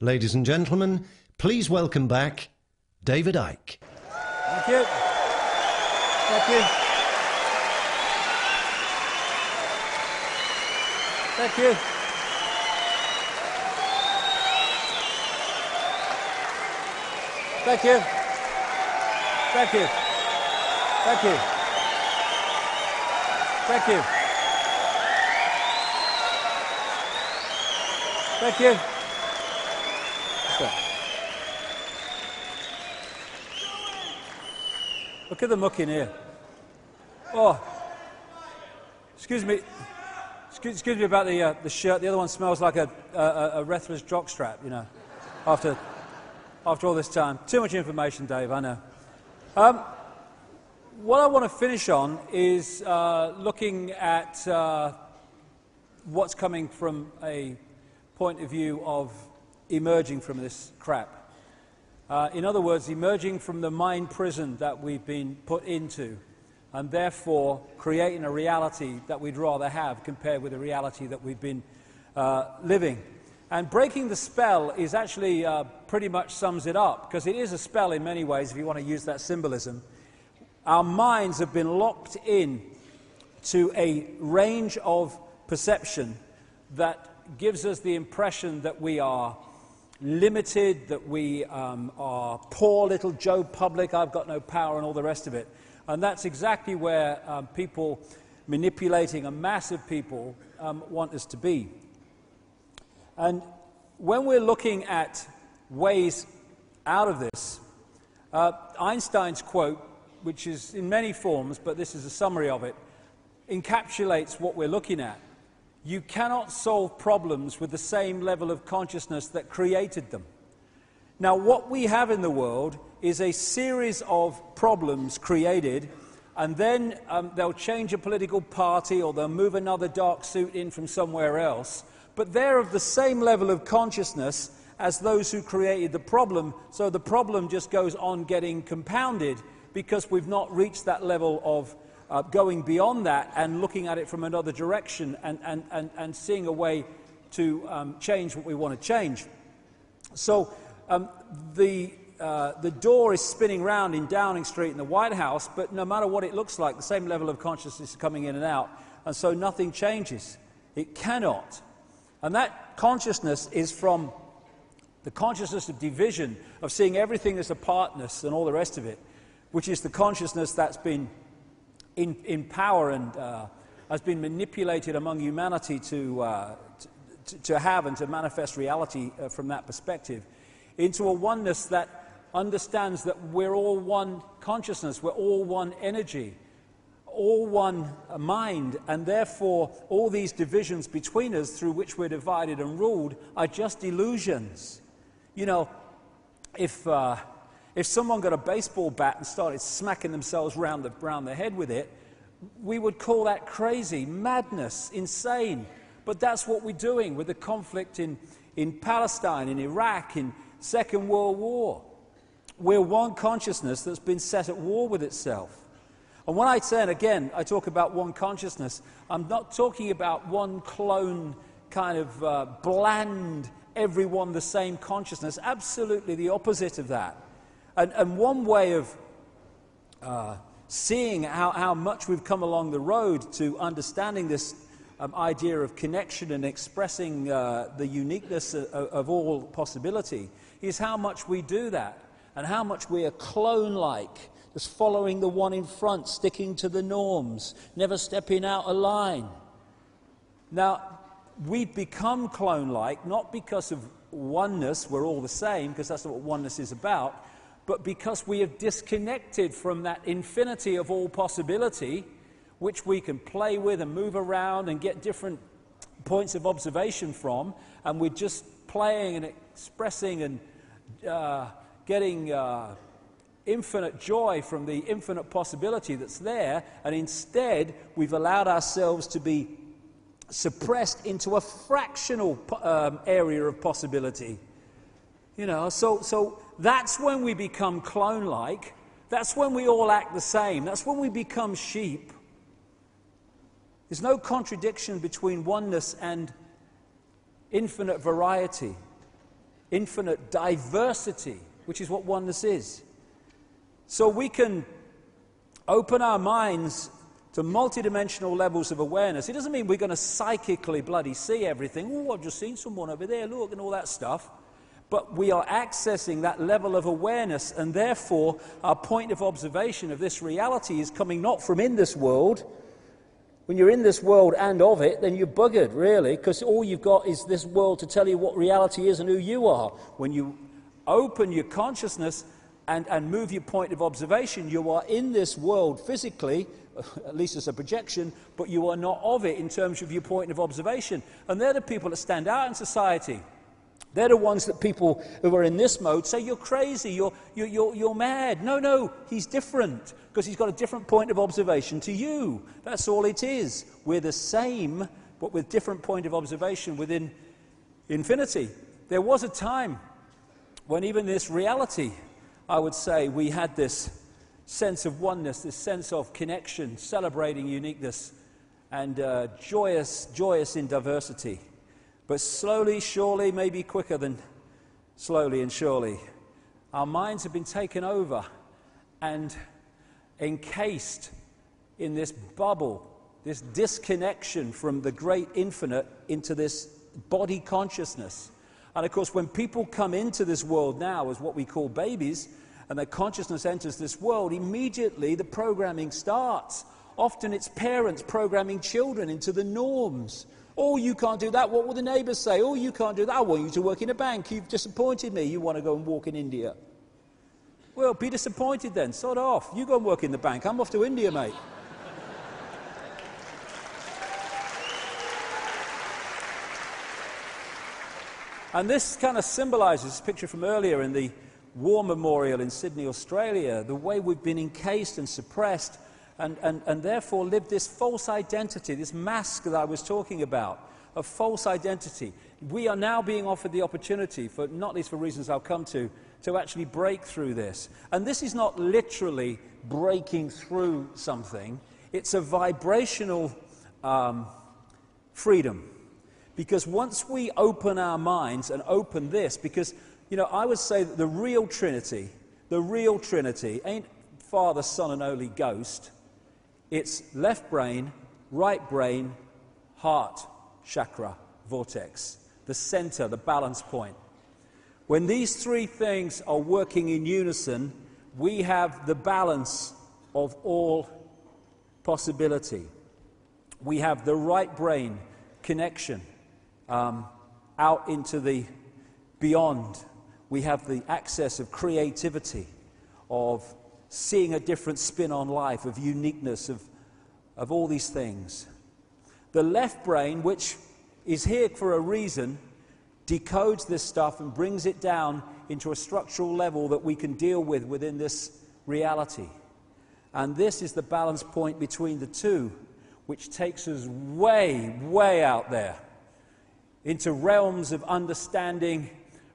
Ladies and gentlemen, please welcome back Ντέιβιντ Άικ. Thank you. Thank you. Thank you. Thank you. Thank you. Thank you. Thank you. Thank you. Look at the muck in here. Oh, excuse me. Excuse me about the shirt. The other one smells like a wrestler's jockstrap, you know. After all this time, too much information, Dave. I know. What I want to finish on is looking at what's coming from a point of view of emerging from this crap. In other words, emerging from the mind prison that we've been put into, and therefore creating a reality that we'd rather have compared with the reality that we've been living. And breaking the spell is actually pretty much sums it up, because it is a spell in many ways, if you want to use that symbolism. Our minds have been locked in to a range of perception that gives us the impression that we are limited, that we are poor little Joe Public, I've got no power, and all the rest of it. And that's exactly where people manipulating a mass of people want us to be. And when we're looking at ways out of this, Einstein's quote, which is in many forms, but this is a summary of it, encapsulates what we're looking at. You cannot solve problems with the same level of consciousness that created them. Now, what we have in the world is a series of problems created, and then they'll change a political party or they'll move another dark suit in from somewhere else, but they're of the same level of consciousness as those who created the problem, so the problem just goes on getting compounded because we've not reached that level of going beyond that and looking at it from another direction and seeing a way to change what we want to change. So the door is spinning round in Downing Street in the White House, but no matter what it looks like, the same level of consciousness is coming in and out, and so nothing changes. It cannot. And that consciousness is from the consciousness of division, of seeing everything as apartness and all the rest of it, which is the consciousness that's been in power and has been manipulated among humanity to have and to manifest reality from that perspective, into a oneness that understands that we're all one consciousness, we're all one energy, all one mind, and therefore all these divisions between us through which we're divided and ruled are just illusions. You know, if someone got a baseball bat and started smacking themselves round the head with it, we would call that crazy, madness, insane. But that's what we're doing with the conflict in Palestine, in Iraq, in Second World War. We're one consciousness that's been set at war with itself. And when I say, and again, I talk about one consciousness, I'm not talking about one clone kind of bland, everyone the same consciousness. Absolutely the opposite of that. And one way of seeing how much we've come along the road to understanding this idea of connection and expressing the uniqueness of all possibility is how much we do that and how much we are clone-like Just following the one in front, sticking to the norms, never stepping out of line. Now, we become clone-like, not because of oneness, we're all the same, because that's not what oneness is about, but because we have disconnected from that infinity of all possibility, which we can play with and move around and get different points of observation from, and we're just playing and expressing and getting infinite joy from the infinite possibility that's there, and instead we've allowed ourselves to be suppressed into a fractional area of possibility. You know, so that's when we become clone-like. That's when we all act the same. That's when we become sheep. There's no contradiction between oneness and infinite variety, infinite diversity, which is what oneness is. So we can open our minds to multidimensional levels of awareness. It doesn't mean we're going to psychically bloody see everything. Oh, I've just seen someone over there, look, and all that stuff. But we are accessing that level of awareness, and therefore our point of observation of this reality is coming not from in this world. When you're in this world and of it, then you're buggered, really, because all you've got is this world to tell you what reality is and who you are. When you open your consciousness and move your point of observation, you are in this world physically, at least as a projection, but you are not of it in terms of your point of observation. And they're the people that stand out in society. They're the ones that people who are in this mode say, you're crazy, you're mad. No, he's different, because he's got a different point of observation to you. That's all it is. We're the same, but with different point of observation within infinity. There was a time when even this reality, I would say, we had this sense of oneness, this sense of connection, celebrating uniqueness, and joyous in diversity. But slowly, surely, maybe quicker than slowly and surely, our minds have been taken over and encased in this bubble, this disconnection from the great infinite into this body consciousness. And of course, when people come into this world now as what we call babies, and their consciousness enters this world, immediately the programming starts. Often it's parents programming children into the norms. Oh, you can't do that. What will the neighbours say? Oh, you can't do that. I want you to work in a bank. You've disappointed me. You want to go and walk in India. Well, be disappointed then. Sod off. You go and work in the bank. I'm off to India, mate. And this kind of symbolises, this picture from earlier in the War Memorial in Sydney, Australia, the way we've been encased and suppressed and therefore lived this false identity, this mask that I was talking about, of false identity. We are now being offered the opportunity, for not least for reasons I'll come to actually break through this. And this is not literally breaking through something. It's a vibrational freedom. Because once we open our minds and open this, because, you know, I would say that the real Trinity ain't Father, Son, and Holy Ghost. It's left brain, right brain, heart, chakra, vortex, the center, the balance point. When these three things are working in unison, we have the balance of all possibility. We have the right brain connection out into the beyond. We have the access of creativity, of seeing a different spin on life, of uniqueness, of all these things. The left brain, which is here for a reason, decodes this stuff and brings it down into a structural level that we can deal with within this reality. And this is the balance point between the two, which takes us way, way out there into realms of understanding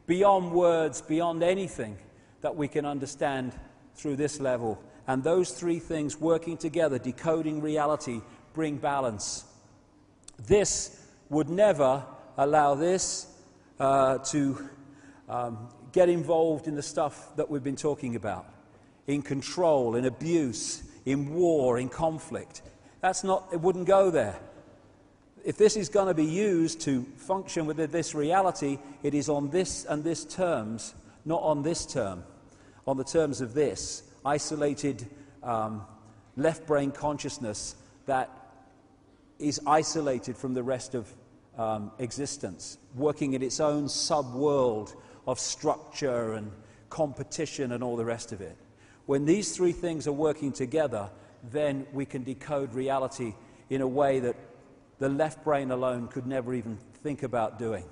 beyond words, beyond anything that we can understand through this level. And those three things working together, decoding reality, bring balance. This would never allow this to get involved in the stuff that we've been talking about, in control, in abuse, in war, in conflict. It wouldn't go there. If this is going to be used to function within this reality, it is on this and this terms, not on this term, on the terms of this, isolated left brain consciousness that is isolated from the rest of existence, working in its own sub-world of structure and competition and all the rest of it. When these three things are working together, then we can decode reality in a way that the left brain alone could never even think about doing.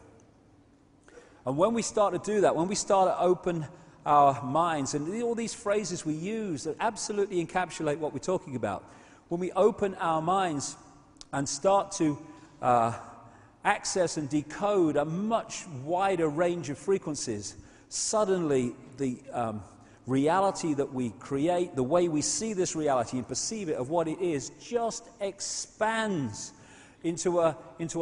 And when we start to do that, when we start to open our minds, and all these phrases we use that absolutely encapsulate what we're talking about, when we open our minds and start to access and decode a much wider range of frequencies, suddenly the reality that we create, the way we see this reality and perceive it of what it is, just expands into a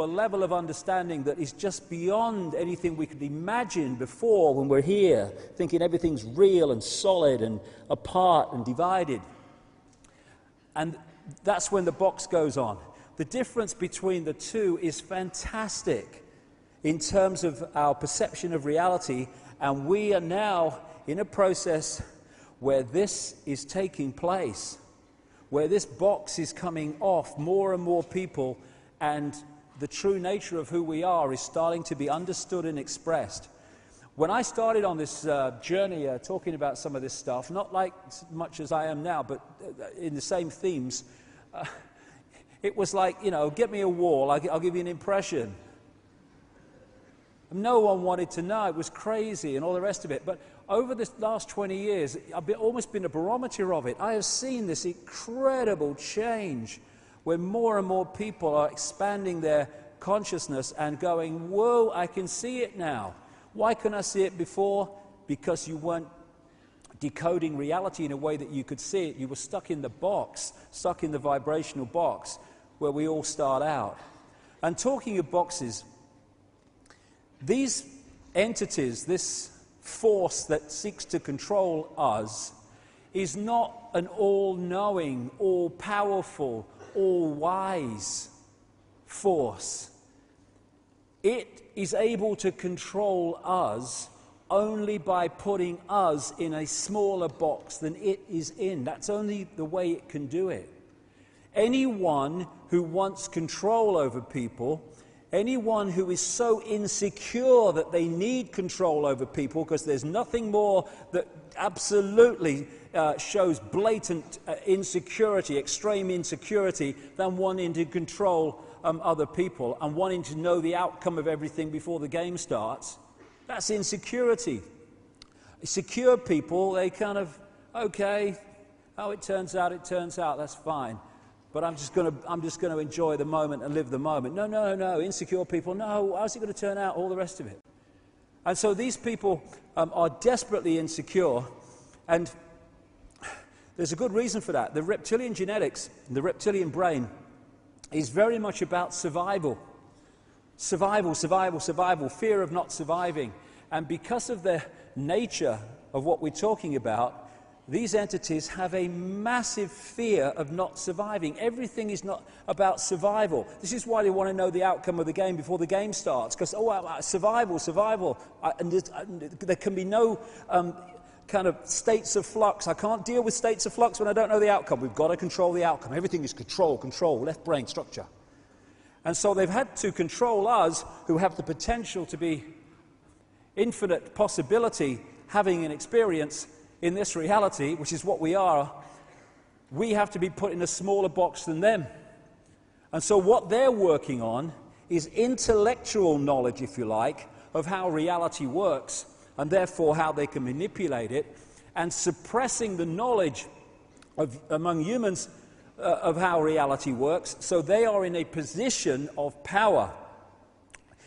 level of understanding that is just beyond anything we could imagine before when we're here, thinking everything's real and solid and apart and divided. And that's when the box goes on. The difference between the two is fantastic in terms of our perception of reality, and we are now in a process where this is taking place, where this box is coming off. More and more people, and the true nature of who we are is starting to be understood and expressed. When I started on this journey talking about some of this stuff, not like as much as I am now, but in the same themes, it was like, get me a wall, I'll give you an impression. No one wanted to know. It was crazy and all the rest of it. But over this last 20 years, I've almost been a barometer of it. I have seen this incredible change where more and more people are expanding their consciousness and going, whoa, I can see it now. Why couldn't I see it before? Because you weren't decoding reality in a way that you could see it. You were stuck in the box, stuck in the vibrational box where we all start out. And talking of boxes, these entities, this force that seeks to control us, is not an all-knowing, all-powerful, all-wise force. It is able to control us only by putting us in a smaller box than it is in. That's only the way it can do it. Anyone who wants control over people, anyone who is so insecure that they need control over people, because there's nothing more that absolutely shows blatant insecurity, extreme insecurity, than wanting to control other people and wanting to know the outcome of everything before the game starts. That's insecurity. Secure people, they kind of, okay, how it turns out, that's fine. But I'm just going to enjoy the moment and live the moment. No. Insecure people, no, how's it going to turn out? All the rest of it. And so these people are desperately insecure, and there's a good reason for that. The reptilian genetics, the reptilian brain, is very much about survival. Survival, fear of not surviving. And because of the nature of what we're talking about, these entities have a massive fear of not surviving. Everything is not about survival. This is why they want to know the outcome of the game before the game starts. Because, survival. And there can be no kind of states of flux. I can't deal with states of flux when I don't know the outcome. We've got to control the outcome. Everything is control, left brain structure. And so they've had to control us, who have the potential to be infinite possibility, having an experience in this reality, which is what we are. We have to be put in a smaller box than them. And so what they're working on is intellectual knowledge, if you like, of how reality works, and therefore how they can manipulate it, and suppressing the knowledge among humans of how reality works, so they are in a position of power.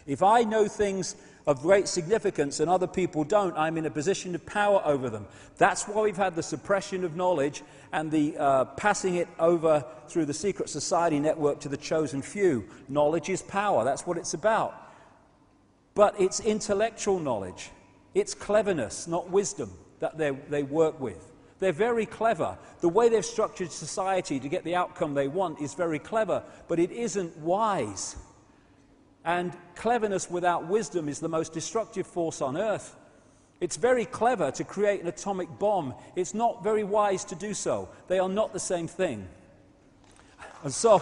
If I know things of great significance and other people don't, I'm in a position of power over them. That's why we've had the suppression of knowledge and the passing it over through the secret society network to the chosen few. Knowledge is power. That's what it's about. But it's intellectual knowledge. It's cleverness, not wisdom, that they work with. They're very clever. The way they've structured society to get the outcome they want is very clever, but it isn't wise. And cleverness without wisdom is the most destructive force on earth. It's very clever to create an atomic bomb. It's not very wise to do so. They are not the same thing. And so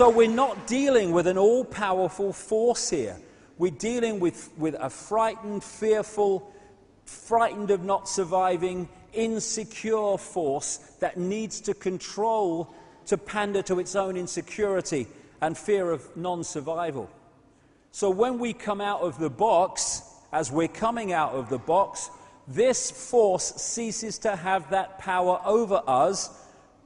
we're not dealing with an all-powerful force here. We're dealing with a frightened, fearful, frightened of not surviving, insecure force that needs to control, to pander to its own insecurity and fear of non-survival. So when we come out of the box, as we're coming out of the box, this force ceases to have that power over us,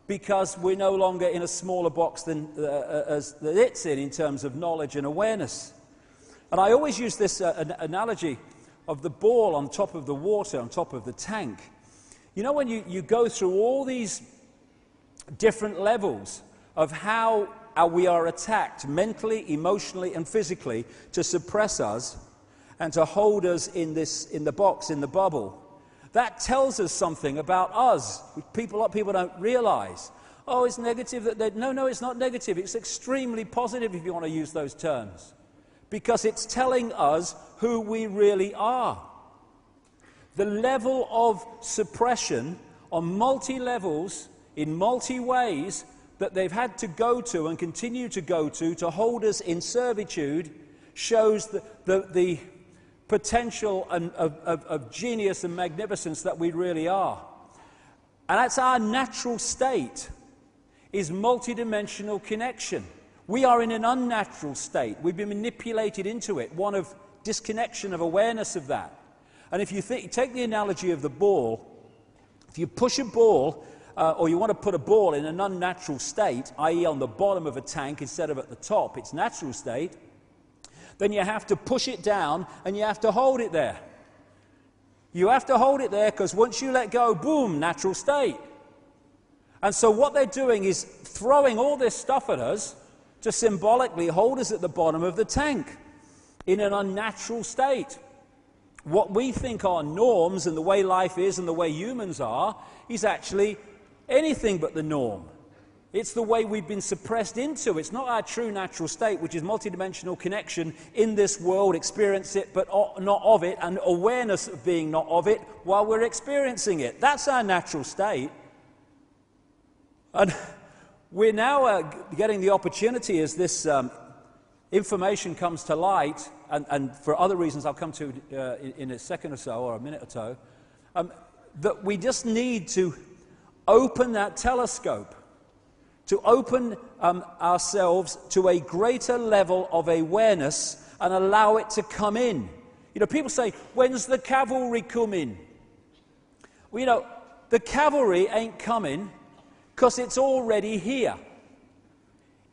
because we're no longer in a smaller box than it's in terms of knowledge and awareness. And I always use this analogy of the ball on top of the water, on top of the tank. You know, when you go through all these different levels of how we are attacked mentally, emotionally, and physically to suppress us and to hold us in the box, in the bubble, that tells us something about us. People don't realize. Oh, it's negative. No, it's not negative. It's extremely positive, if you want to use those terms, because it's telling us who we really are. The level of suppression on multi-levels, in multi-ways, that they've had to go to and continue to go to hold us in servitude, shows the potential of genius and magnificence that we really are. And that's our natural state, is multidimensional connection. We are in an unnatural state. We've been manipulated into it, one of disconnection, of awareness of that. And if you take the analogy of the ball, if you push a ball, or you want to put a ball in an unnatural state, i.e. on the bottom of a tank instead of at the top, its natural state, then you have to push it down and you have to hold it there. You have to hold it there, because once you let go, boom, natural state. And so what they're doing is throwing all this stuff at us to symbolically hold us at the bottom of the tank in an unnatural state. What we think are norms and the way life is and the way humans are is actually anything but the norm. It's the way we've been suppressed into. It's not our true natural state, which is multidimensional connection in this world, experience it but not of it, and awareness of being not of it while we're experiencing it. That's our natural state. And we're now getting the opportunity, as this information comes to light, and for other reasons I'll come to in a second or so, or a minute or so, that we just need to open that telescope, to open ourselves to a greater level of awareness and allow it to come in. You know, people say, when's the cavalry coming? Well, you know, the cavalry ain't coming because it's already here.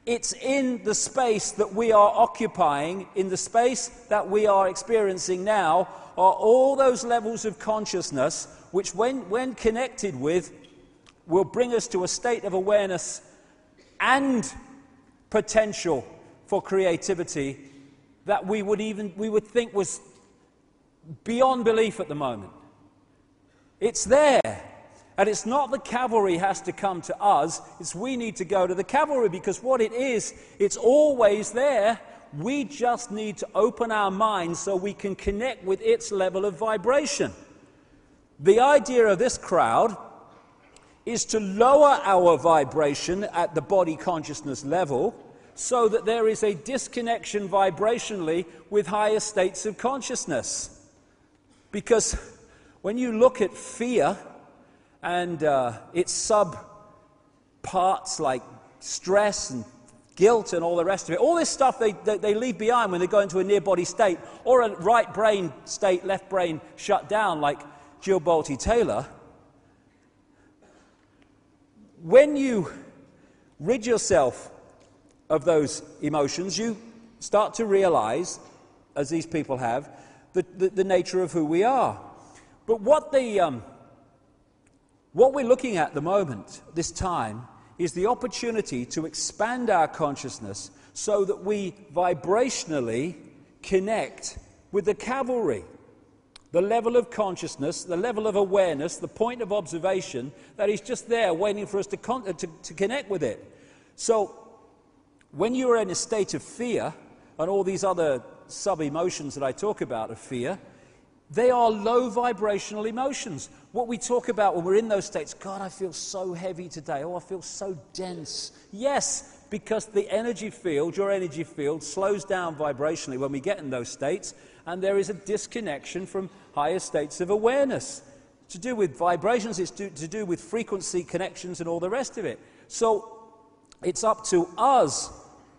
It's in the space that we are occupying, in the space that we are experiencing now, are all those levels of consciousness which, when connected with, will bring us to a state of awareness and potential for creativity that we would think was beyond belief at the moment. It's there. And it's not the cavalry has to come to us, it's we need to go to the cavalry, because what it is, it's always there. We just need to open our minds so we can connect with its level of vibration. The idea of this crowd is to lower our vibration at the body consciousness level so that there is a disconnection vibrationally with higher states of consciousness. Because when you look at fear and its sub-parts like stress and guilt and all the rest of it, all this stuff they leave behind when they go into a near-body state or a right brain state, left brain shut down like Jill Bolte Taylor. When you rid yourself of those emotions, you start to realize, as these people have, the nature of who we are. But what we're looking at the moment, this time, is the opportunity to expand our consciousness so that we vibrationally connect with the cavalry. The level of consciousness, the level of awareness, the point of observation that is just there waiting for us to connect with it. So When you are in a state of fear, and all these other sub-emotions that I talk about of fear, they are low vibrational emotions. What we talk about when we're in those states, God, I feel so heavy today. Oh, I feel so dense. Yes, because the energy field, your energy field, slows down vibrationally when we get in those states, and there is a disconnection from higher states of awareness. To do with vibrations, it's to do with frequency connections and all the rest of it. So it's up to us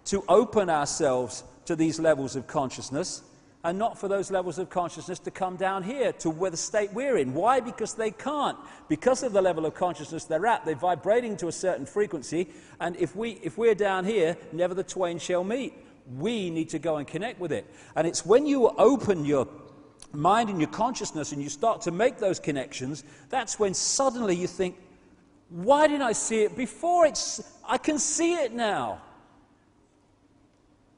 to open ourselves to these levels of consciousness, and not for those levels of consciousness to come down here to where the state we're in. Why? Because they can't. Because of the level of consciousness they're at, they're vibrating to a certain frequency, and if we're down here, never the twain shall meet. We need to go and connect with it. And it's when you open your mind and your consciousness and you start to make those connections, that's when suddenly you think, why didn't I see it before? I can see it now.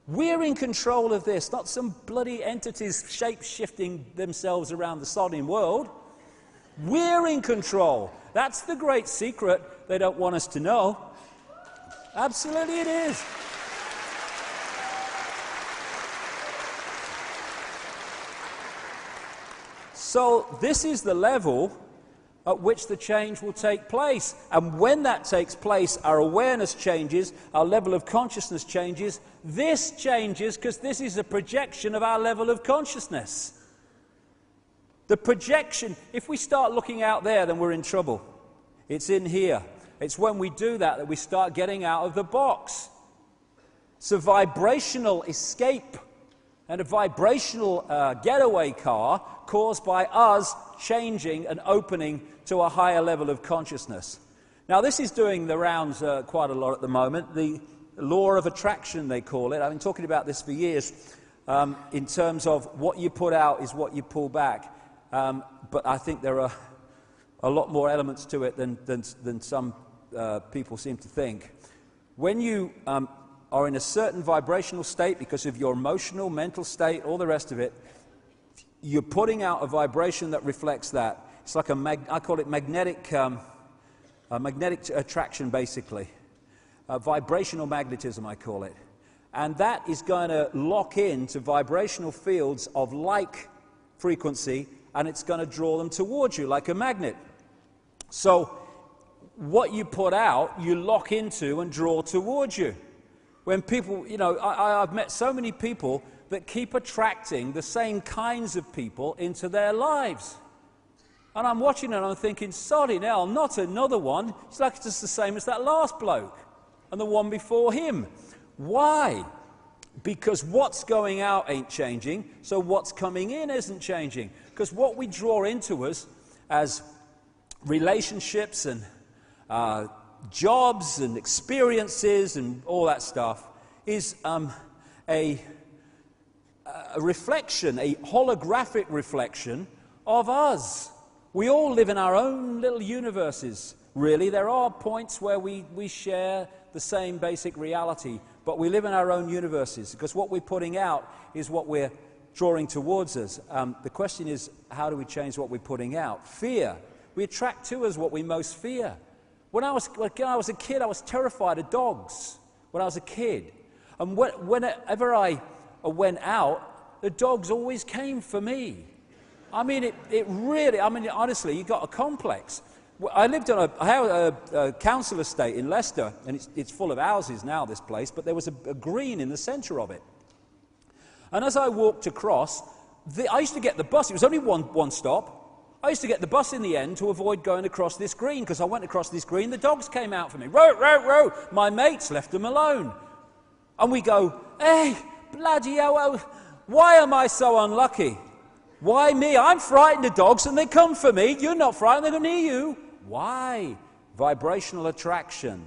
We're in control of this, not some bloody entities shape-shifting themselves around the sodding world. We're in control. That's the great secret they don't want us to know. Absolutely it is. So this is the level at which the change will take place. And when that takes place, our awareness changes, our level of consciousness changes. This changes because this is a projection of our level of consciousness. The projection, if we start looking out there, then we're in trouble. It's in here. It's when we do that we start getting out of the box. It's a vibrational escape and a vibrational getaway car caused by us changing and opening to a higher level of consciousness. Now, this is doing the rounds quite a lot at the moment. The law of attraction, they call it. I've been talking about this for years in terms of what you put out is what you pull back. But I think there are a lot more elements to it than some people seem to think. When you are in a certain vibrational state because of your emotional, mental state, all the rest of it, you're putting out a vibration that reflects that. It's like I call it magnetic attraction, basically. Vibrational magnetism, I call it. And that is going to lock into vibrational fields of like frequency, and it's going to draw them towards you like a magnet. So what you put out, you lock into and draw towards you. When people, I've met so many people that keep attracting the same kinds of people into their lives. And I'm watching it and I'm thinking, sorry now, not another one. It's like it's just the same as that last bloke and the one before him. Why? Because what's going out ain't changing, so what's coming in isn't changing. Because what we draw into us as relationships and jobs and experiences and all that stuff is a reflection, a holographic reflection of us. We all live in our own little universes, really. There are points where we share the same basic reality, but we live in our own universes because what we're putting out is what we're drawing towards us. The question is, how do we change what we're putting out? Fear. We attract to us what we most fear. When I was a kid, I was terrified of dogs when I was a kid. And whenever I went out, the dogs always came for me. I mean, honestly, you got a complex. I had a council estate in Leicester, and it's full of houses now, this place, but there was a green in the centre of it. And as I walked across, I used to get the bus. It was only one stop. I used to get the bus in the end to avoid going across this green, because I went across this green, the dogs came out for me. Row, row, row. My mates left them alone. And we go, hey, bloody hell, why am I so unlucky? Why me? I'm frightened of dogs and they come for me. You're not frightened, they're near you. Why? Vibrational attraction.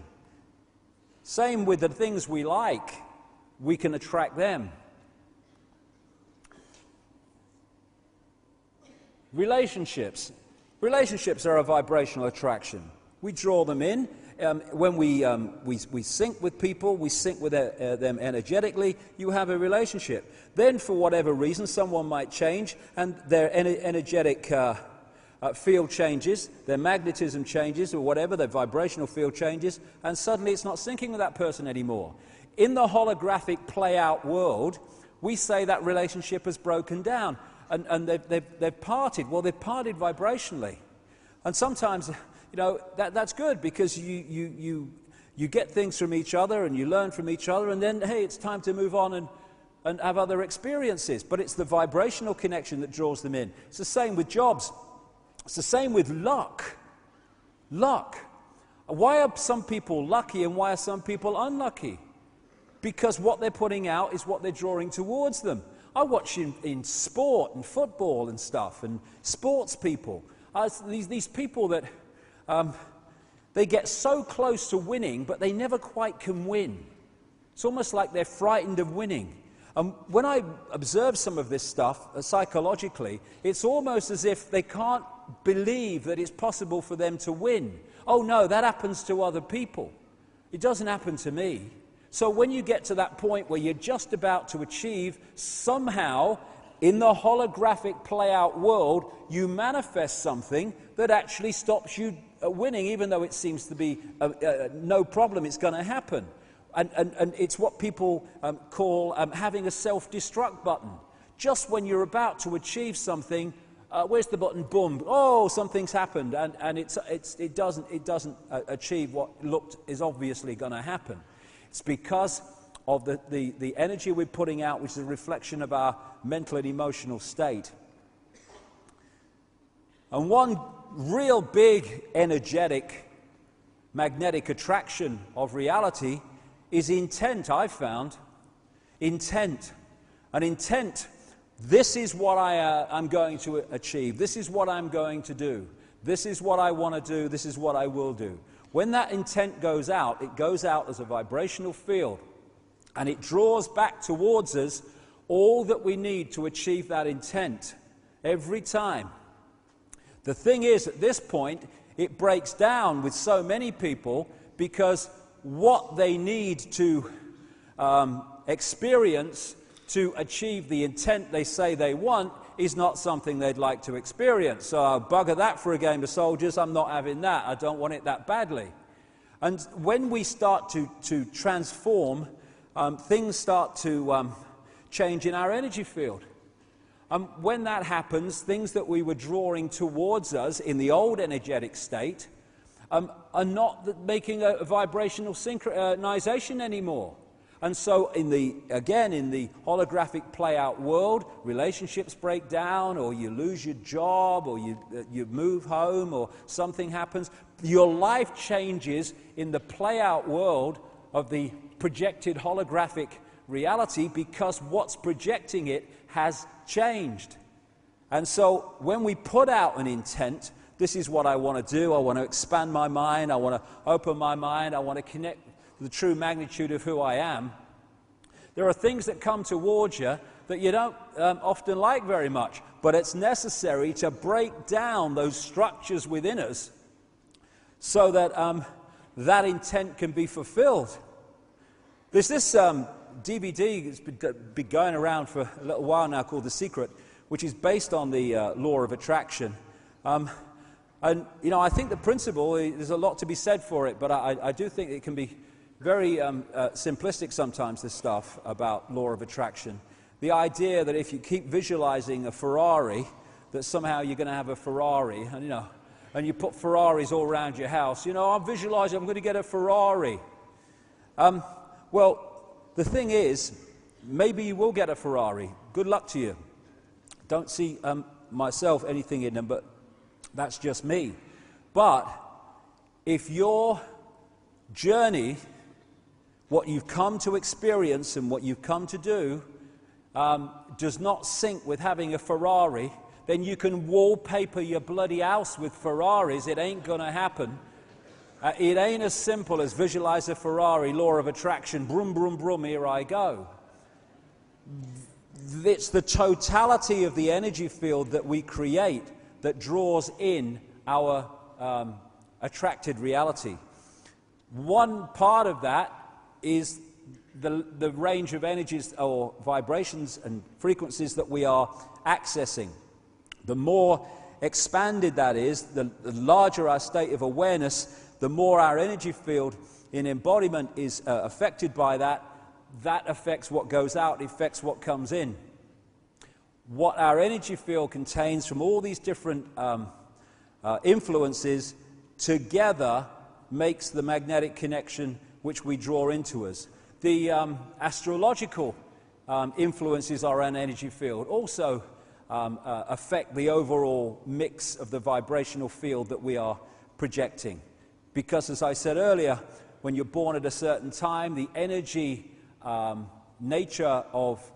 Same with the things we like. We can attract them. Relationships. Relationships are a vibrational attraction. We draw them in. When we sync with people, we sync with them energetically, you have a relationship. Then, for whatever reason, someone might change, and their energetic field changes, their magnetism changes, or whatever, their vibrational field changes, and suddenly it's not syncing with that person anymore. in the holographic play-out world, we say that relationship has broken down, and they've parted. Well, they've parted vibrationally. And sometimes, you know, that's good, because you get things from each other and you learn from each other, and then, hey, it's time to move on and have other experiences. But it's the vibrational connection that draws them in. It's the same with jobs. It's the same with luck. Luck. Why are some people lucky and why are some people unlucky? Because what they're putting out is what they're drawing towards them. I watch in sport and football and stuff, and sports people. These people that they get so close to winning, but they never quite can win. It's almost like they're frightened of winning. When I observe some of this stuff psychologically, it's almost as if they can't believe that it's possible for them to win. Oh no, that happens to other people. It doesn't happen to me. So when you get to that point where you're just about to achieve, somehow in the holographic play-out world, you manifest something that actually stops you winning, even though it seems to be no problem, it's going to happen. And it's what people call having a self-destruct button. Just when you're about to achieve something, where's the button? Boom! Oh, something's happened, and it doesn't achieve what is obviously going to happen. It's because of the energy we're putting out, which is a reflection of our mental and emotional state. And one real big energetic magnetic attraction of reality is intent, I've found. Intent. And intent, this is what I'm going to achieve. This is what I'm going to do. This is what I want to do. This is what I will do. When that intent goes out, it goes out as a vibrational field. And it draws back towards us all that we need to achieve that intent every time. The thing is, at this point, it breaks down with so many people because what they need to experience to achieve the intent they say they want is not something they'd like to experience. So I'll bugger that for a game of soldiers. I'm not having that. I don't want it that badly. And when we start to transform, things start to change in our energy field. When that happens, things that we were drawing towards us in the old energetic state are not making a vibrational synchronization anymore. And so in the holographic play-out world, relationships break down, or you lose your job, or you move home, or something happens. Your life changes in the play-out world of the projected holographic reality because what's projecting it has changed. And so when we put out an intent, this is what I want to do, I want to expand my mind, I want to open my mind, I want to connect the true magnitude of who I am, there are things that come towards you that you don't often like very much, but it's necessary to break down those structures within us so that that intent can be fulfilled. There's this DVD that's been going around for a little while now called The Secret, which is based on the law of attraction. And, you know, I think the principle, there's a lot to be said for it, but I do think it can be very simplistic sometimes, this stuff about law of attraction. The idea that if you keep visualizing a Ferrari, that somehow you're going to have a Ferrari, and, you know, and you put Ferraris all around your house. You know, I'm visualizing I'm going to get a Ferrari. Well, the thing is, maybe you will get a Ferrari. Good luck to you. Don't see myself anything in them, but that's just me. But if your journey, what you've come to experience and what you've come to do, does not sync with having a Ferrari, then you can wallpaper your bloody house with Ferraris. It ain't going to happen. It ain't as simple as visualize a Ferrari, law of attraction, brum, brum, brum, here I go. It's the totality of the energy field that we create that draws in our attracted reality. One part of that is the range of energies or vibrations and frequencies that we are accessing. The more expanded that is, the larger our state of awareness, the more our energy field in embodiment is affected by that, that affects what goes out, it affects what comes in. What our energy field contains from all these different influences together makes the magnetic connection which we draw into us. The astrological influences our own energy field also affect the overall mix of the vibrational field that we are projecting. Because, as I said earlier, when you're born at a certain time, the energy nature of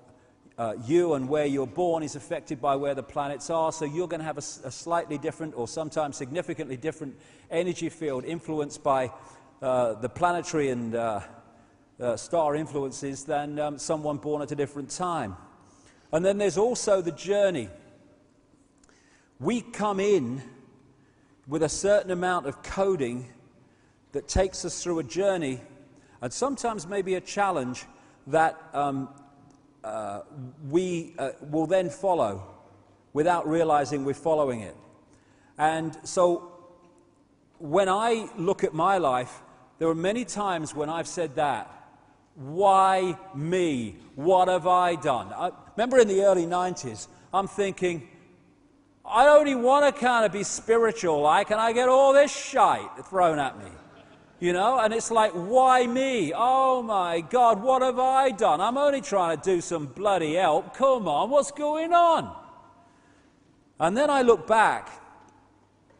you and where you're born is affected by where the planets are, so you're going to have a slightly different, or sometimes significantly different, energy field influenced by the planetary and star influences than someone born at a different time. And then there's also the journey. We come in with a certain amount of coding that takes us through a journey, and sometimes maybe a challenge that we will then follow without realizing we're following it. And so when I look at my life, there are many times when I've said that, why me? What have I done? I remember in the early 90s, I'm thinking, I only want to kind of be spiritual like, and I get all this shite thrown at me. You know, and it's like, why me? Oh my God, what have I done? I'm only trying to do some bloody help. Come on, what's going on? And then I look back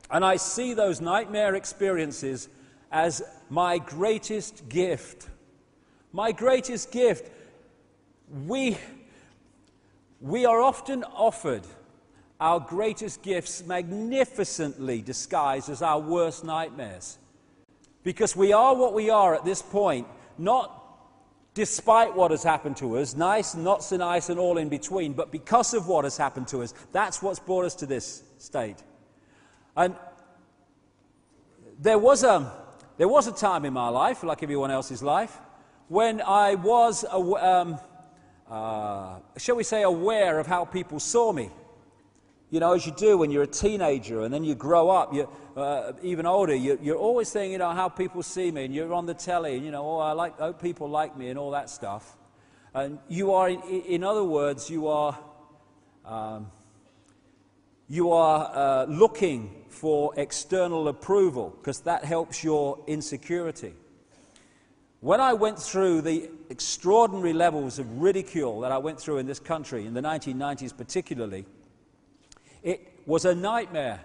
and I see those nightmare experiences as my greatest gift. My greatest gift. We are often offered our greatest gifts magnificently disguised as our worst nightmares. Because we are what we are at this point, not despite what has happened to us, nice, not so nice, and all in between, but because of what has happened to us. That's what's brought us to this state. And there was a time in my life, like everyone else's life, when I was, shall we say, aware of how people saw me. You know, as you do when you're a teenager, and then you grow up, you're even older, you're always thinking, you know, how people see me, and you're on the telly, and, you know, I hope people like me, and all that stuff. And you are, in other words, you are looking for external approval, because that helps your insecurity. When I went through the extraordinary levels of ridicule that I went through in this country, in the 1990s particularly, it was a nightmare.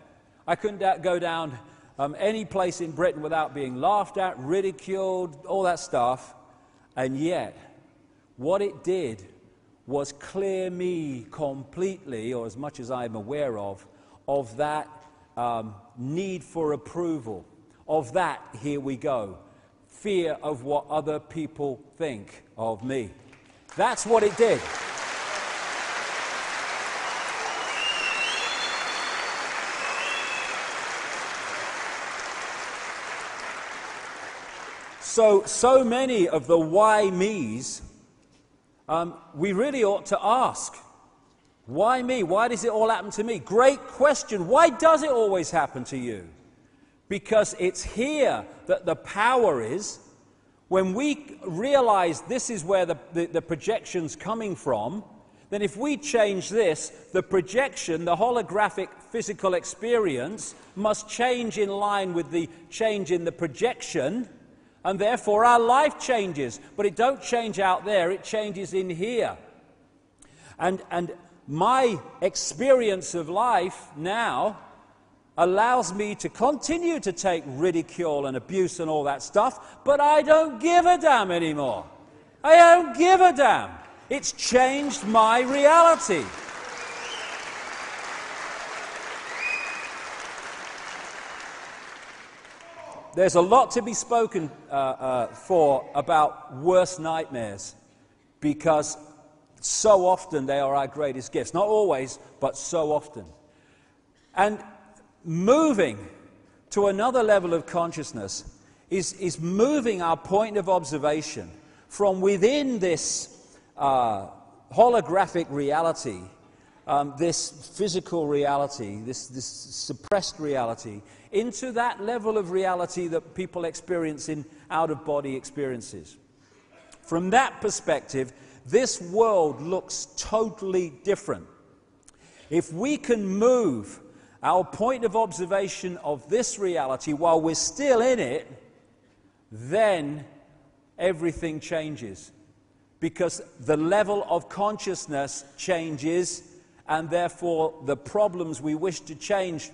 I couldn't go down any place in Britain without being laughed at, ridiculed, all that stuff. And yet, what it did was clear me completely, or as much as I'm aware of that need for approval, of that, here we go, fear of what other people think of me. That's what it did. So many of the why me's, we really ought to ask. Why me? Why does it all happen to me? Great question. Why does it always happen to you? Because it's here that the power is. When we realize this is where the projection's coming from, then if we change this, the projection, the holographic physical experience, must change in line with the change in the projection. And therefore our life changes, but it don't change out there, it changes in here. And my experience of life now allows me to continue to take ridicule and abuse and all that stuff, but I don't give a damn anymore. I don't give a damn. It's changed my reality. There's a lot to be spoken for about worst nightmares, because so often they are our greatest gifts. Not always, but so often. And moving to another level of consciousness is moving our point of observation from within this holographic reality, this physical reality, this suppressed reality, into that level of reality that people experience in out-of-body experiences. From that perspective, this world looks totally different. If we can move our point of observation of this reality while we're still in it, then everything changes. Because the level of consciousness changes, and therefore the problems we wish to change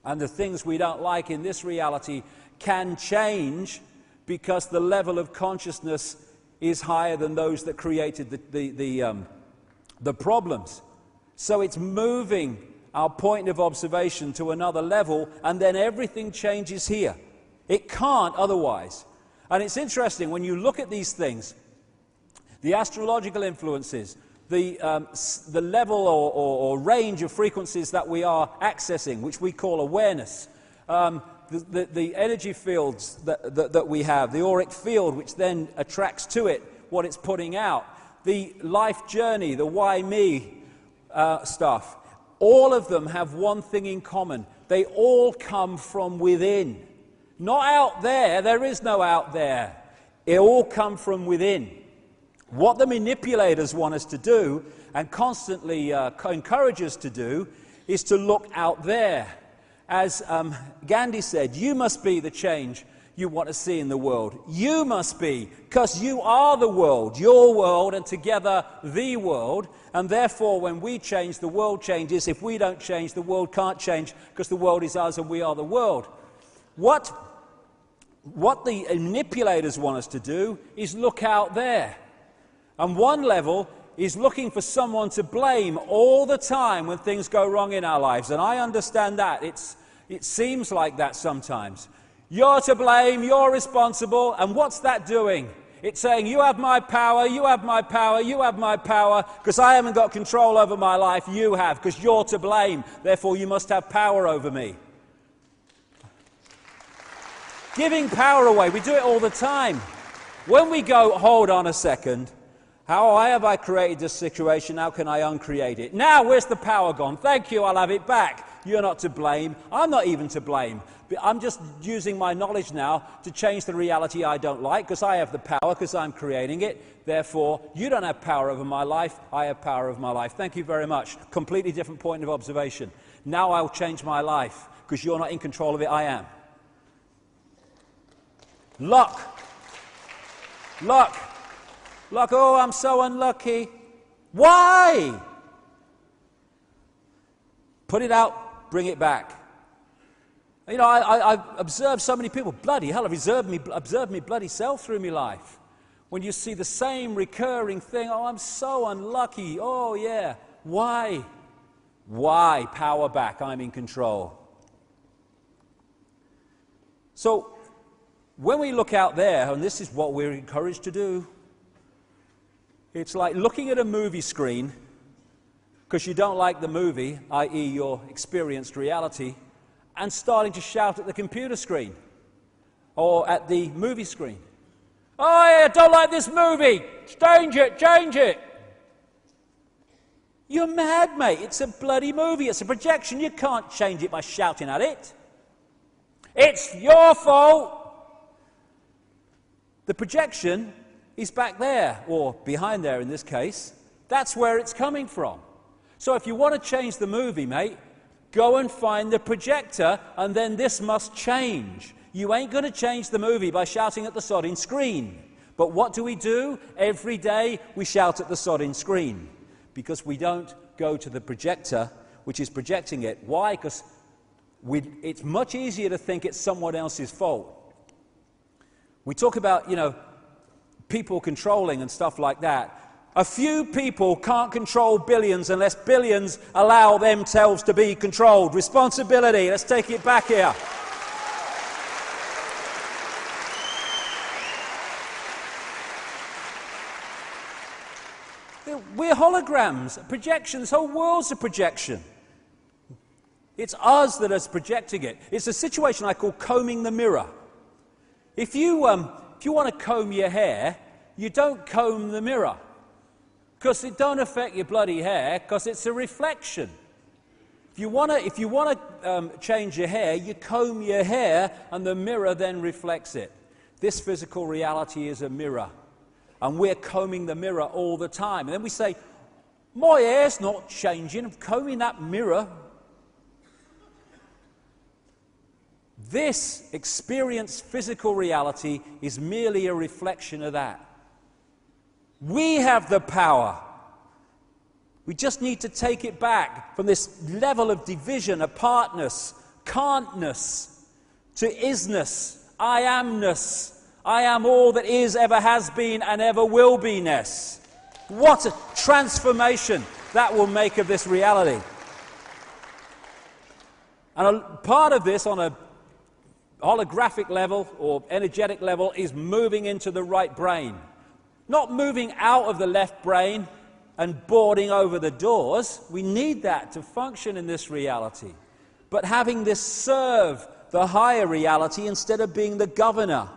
and the things we don't like in this reality can change, because the level of consciousness is higher than those that created the problems. So it's moving our point of observation to another level, and then everything changes here. It can't otherwise. And it's interesting, when you look at these things, the astrological influences, the level or range of frequencies that we are accessing, which we call awareness, the energy fields that we have, the auric field, which then attracts to it what it's putting out, the life journey, the why me stuff, all of them have one thing in common. They all come from within. Not out there. There is no out there. It all come from within. What the manipulators want us to do, and constantly encourage us to do, is to look out there. As Gandhi said, you must be the change you want to see in the world. You must be, because you are the world, your world, and together the world. And therefore, when we change, the world changes. If we don't change, the world can't change, because the world is us and we are the world. What the manipulators want us to do is look out there. And one level is looking for someone to blame all the time when things go wrong in our lives. And I understand that. It seems like that sometimes. You're to blame, you're responsible, and what's that doing? It's saying, you have my power, you have my power, you have my power, because I haven't got control over my life, you have, because you're to blame, therefore you must have power over me. Giving power away, we do it all the time. When we go, hold on a second, how have I created this situation, how can I uncreate it? Now, where's the power gone? Thank you, I'll have it back. You're not to blame, I'm not even to blame. I'm just using my knowledge now to change the reality I don't like, because I have the power, because I'm creating it. Therefore, you don't have power over my life, I have power over my life. Thank you very much. Completely different point of observation. Now I'll change my life, because you're not in control of it, I am. Luck. Luck. Luck, oh, I'm so unlucky. Why? Put it out, bring it back. You know, I've observed so many people, bloody hell, I've observed me bloody self through my life. When you see the same recurring thing, oh, I'm so unlucky, oh yeah. Why? Why? Power back, I'm in control. So, when we look out there, and this is what we're encouraged to do, it's like looking at a movie screen, because you don't like the movie, i.e. your experienced reality, and starting to shout at the computer screen or at the movie screen. Oh, yeah, don't like this movie. Change it, change it. You're mad, mate. It's a bloody movie. It's a projection. You can't change it by shouting at it. It's your fault. The projection is back there, or behind there in this case. That's where it's coming from. So if you want to change the movie, mate, go and find the projector, and then this must change. You ain't going to change the movie by shouting at the sodding screen. But what do? Every day we shout at the sodding screen. Because we don't go to the projector, which is projecting it. Why? Because it's much easier to think it's someone else's fault. We talk about, you know, people controlling and stuff like that. A few people can't control billions unless billions allow themselves to be controlled. Responsibility. Let's take it back here. We're holograms, projections. The whole world's a projection. It's us that is projecting it. It's a situation I call combing the mirror. If you want to comb your hair, you don't comb the mirror. Because it don't affect your bloody hair, because it's a reflection. If you want to change your hair, you comb your hair, and the mirror then reflects it. This physical reality is a mirror. and we're combing the mirror all the time. And then we say, my hair's not changing, I'm combing that mirror. This experienced physical reality is merely a reflection of that. We have the power. We just need to take it back from this level of division, apartness, can'tness, to isness, I amness. I am all that is, ever has been, and ever will be-ness. What a transformation that will make of this reality. And a part of this on a holographic level or energetic level is moving into the right brain. Not moving out of the left brain and boarding over the doors. We need that to function in this reality. But having this serve the higher reality instead of being the governor,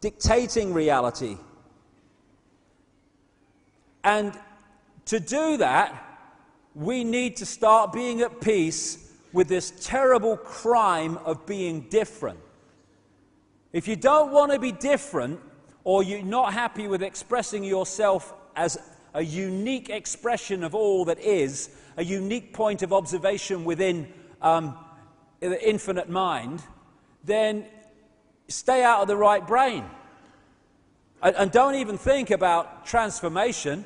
dictating reality. And to do that, we need to start being at peace with this terrible crime of being different. If you don't want to be different, or you're not happy with expressing yourself as a unique expression of all that is, a unique point of observation within the infinite mind, then stay out of the right brain. And don't even think about transformation,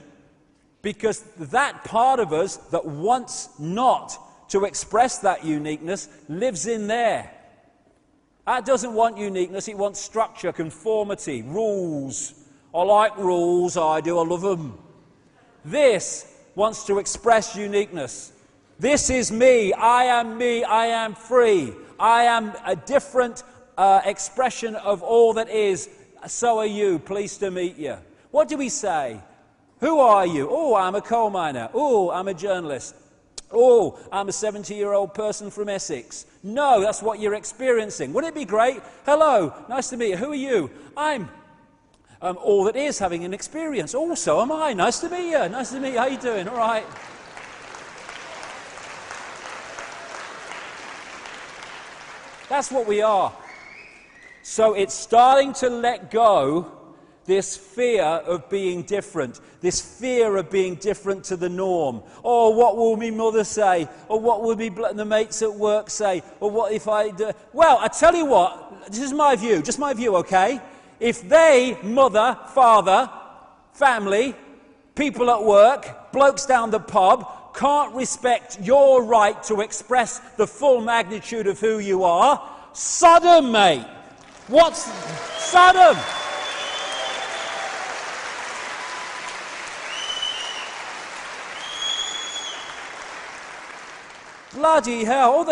because that part of us that wants not to express that uniqueness lives in there. That doesn't want uniqueness, it wants structure, conformity, rules. I like rules, I do, I love them. This wants to express uniqueness. This is me, I am free. I am a different expression of all that is. So are you, pleased to meet you. What do we say? Who are you? Oh, I'm a coal miner. Oh, I'm a journalist. Oh, I'm a 70-year-old person from Essex. No, that's what you're experiencing. Wouldn't it be great? Hello, nice to meet you. Who are you? I'm all that is, having an experience. Oh, so am I. Nice to meet you. Nice to meet you. How you doing? All right. That's what we are. So it's starting to let go this fear of being different, this fear of being different to the norm. Oh, what will my mother say? Or what will the mates at work say? Or what if I do? Well, I tell you what, this is my view, just my view, okay? If they, mother, father, family, people at work, blokes down the pub, can't respect your right to express the full magnitude of who you are, Sodom, mate. What's Sodom? Bloody hell.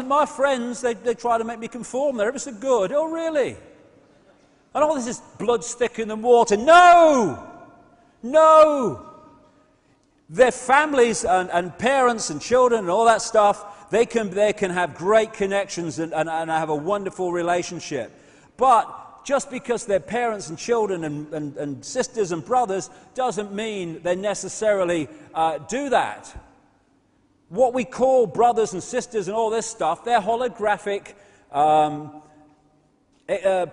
My friends, they try to make me conform. They're ever so good. Oh, really? And all this is blood's thicker than water. No! No! Their families and parents and children and all that stuff, they can have great connections and have a wonderful relationship. But just because they're parents and children and sisters and brothers doesn't mean they necessarily do that. What we call brothers and sisters and all this stuff, they're holographic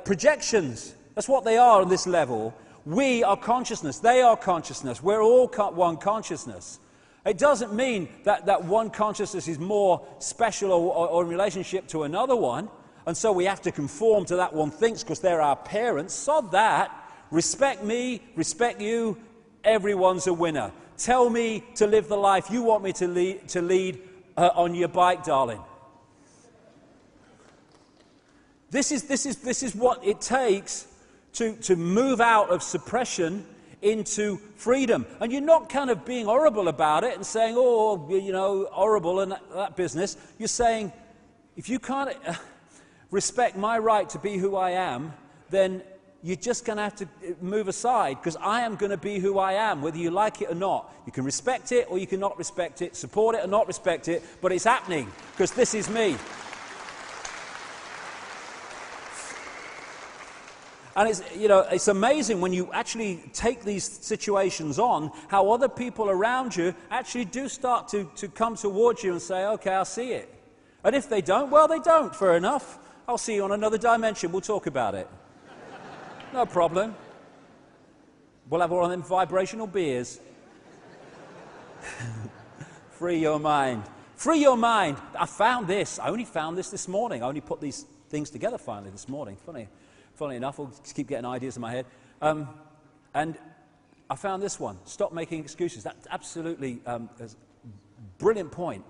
projections. That's what they are on this level. We are consciousness. They are consciousness. We're all one consciousness. It doesn't mean that one consciousness is more special or in relationship to another one, and so we have to conform to that one thinks because they're our parents. Sod that. Respect me, respect you. Everyone's a winner. Tell me to live the life you want me to lead on your bike, darling. This is what it takes to move out of suppression into freedom. And you're not kind of being horrible about it and saying, oh, you know, horrible and that business. You're saying, if you can't respect my right to be who I am, then you're just going to have to move aside, because I am going to be who I am, whether you like it or not. You can respect it or you cannot respect it, support it or not respect it, but it's happening, because this is me. And it's amazing when you actually take these situations on, how other people around you actually do start to come towards you and say, okay, I'll see it. And if they don't, well, they don't, fair enough. I'll see you on another dimension, we'll talk about it. No problem. We'll have one of them vibrational beers. Free your mind. Free your mind. I found this. I only found this morning. I only put these things together finally this morning. Funny enough, I'll just keep getting ideas in my head. And I found this one. Stop making excuses. That's absolutely a brilliant point